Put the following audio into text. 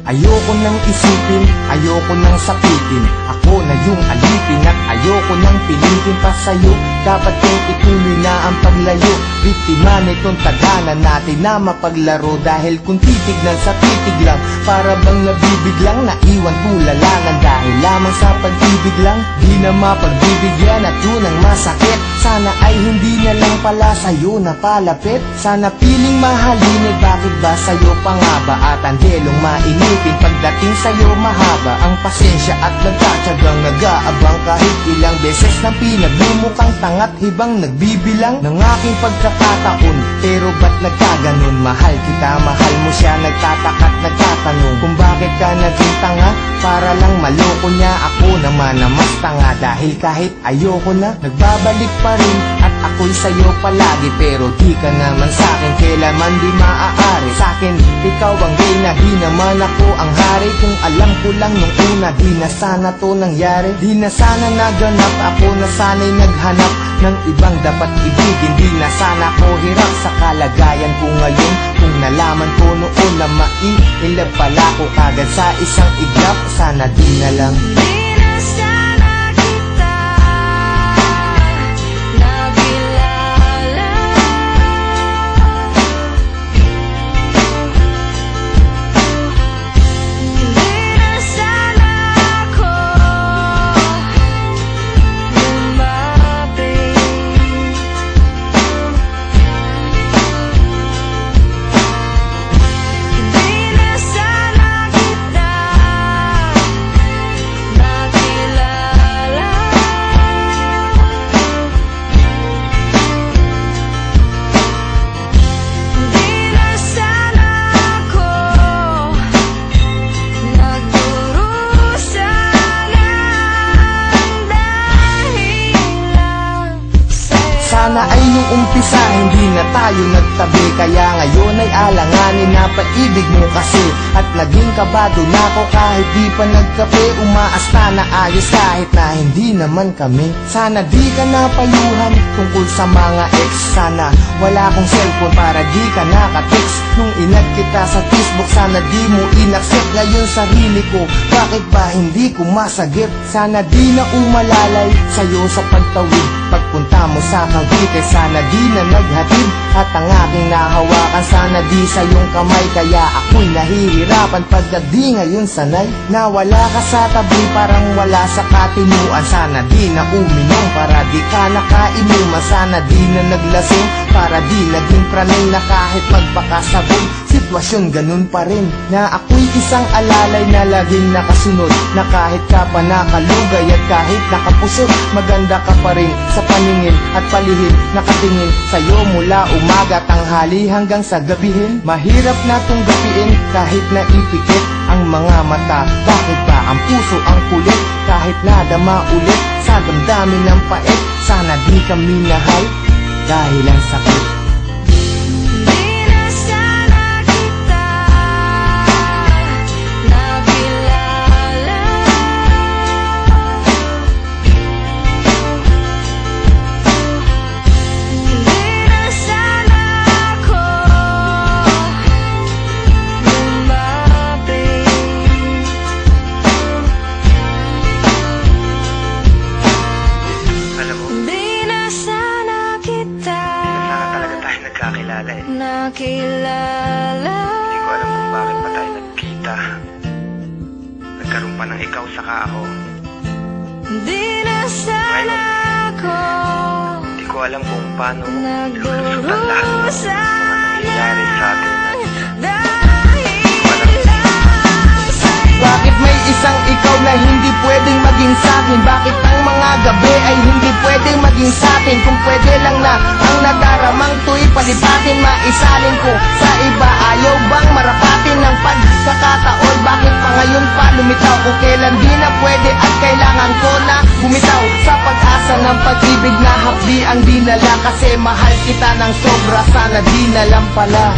Ayoko nang isipin, ayoko nang sapitin. Ako na yung alipin at ayoko nang pilitin pa sa'yo. Dapat kong ituloy na ang paglayo. Biktima nitong taganan natin na mapaglaro. Dahil kung titignan sa titig lang, para bang nabibiglang naiwan tulalangan. Dahil lamang sa pag-ibig lang, di na mapagbibigyan at yun ang masakit. Sana ay hindi na lang pala sa'yo napalapit. Sana piling mahalin, bakit ba sa'yo pa nga ba? At ang delong mainipin, pagdating sa'yo mahaba ang pasensya at nagtatsagang nag-aabang. Kahit ilang beses na pinaglumukhang tangat hibang nagbibilang ng aking pagkakataon. Pero ba't nagkaganon? Mahal kita, mahal mo siya, nagtataka't nagtatanong kung bakit ka naging tanga. Para lang maloko niya, ako naman na mas tanga. Dahil kahit ayoko na, nagbabalik pa rin at ako'y sa'yo palagi. Pero di ka naman sa'kin, kailanman di maaari. Sa'kin, ikaw ang reyna, di naman ako ang hari. Kung alam ko lang nung una, di na sana to nangyari. Di na sana naganap, ako na sana'y naghanap ng ibang dapat ibigin. Di na sana ko hirap sa kalagayan ko ngayon. Kung nalaman ko noon na maiilab pala ko kagad sa isang iglap, sana di na lang. Sana ay nung umpisa hindi na tayo nagtabi. Kaya ngayon ay alanganin na pag-ibig mo kasi. At naging kabado na ako kahit di pa nagkape. Umaasta na ayos kahit na hindi naman kami. Sana di ka napayuhan tungkol sa mga ex. Sana wala akong cellphone para di ka nakatext. Nung inad kita sa Facebook, sana di mo inaccept. Ngayon sarili ko, bakit ba hindi ko masagip? Sana di na umalalay sa'yo sa pagtawid. Pagpunta mo sa Cavite, sana di na naghatid. At ang aking nahawakan, sana di sa iyong kamay. Kaya ako'y nahihirapan pagka di ngayon sanay. Nawala ka sa tabi, parang wala sa katinuan. Sana di na uminom, para di ka nakainuman. Sana di na naglasing, para di naging pranay na kahit magpakasabog. Sitwasyon ganun pa rin, na ako'y isang alalay na laging nakasunod. Na kahit ka pa nakalugay at kahit nakapusot, maganda ka pa rin sa paningin at palihim. Nakatingin sa'yo mula umaga, tanghali hanggang sa gabihin. Mahirap na tong gapiin kahit naipikit ang mga mata. Bakit ba ang puso ang kulit kahit nadama ulit sa damdamin ng pait? Sana di kami nahal dahil ang sakit. Nakilala. Hindi ko alam kung bakit pa tayo nagkita. Nagkaroon pa ng ikaw saka ako. Di na sana ako. Hindi ko alam kung paano lulusutan lahat ng mga nangyayari sa atin. Bakit may isang ikaw na hindi pwedeng maging sa'kin? Bakit ang mga gabi ay hindi pwedeng maging sa'tin? Kung pwede lang na ang nadaramang to'y palipatin, maisalin ko sa iba. Ayaw bang marapatin ng pagkakataon? Bakit pa ngayon pa lumitaw? Kung kailan di na pwede at kailangan ko na bumitaw sa pag-asa ng pag-ibig na hapdi ang dinala. Kasi mahal kita ng sobra, sana di na lang pala.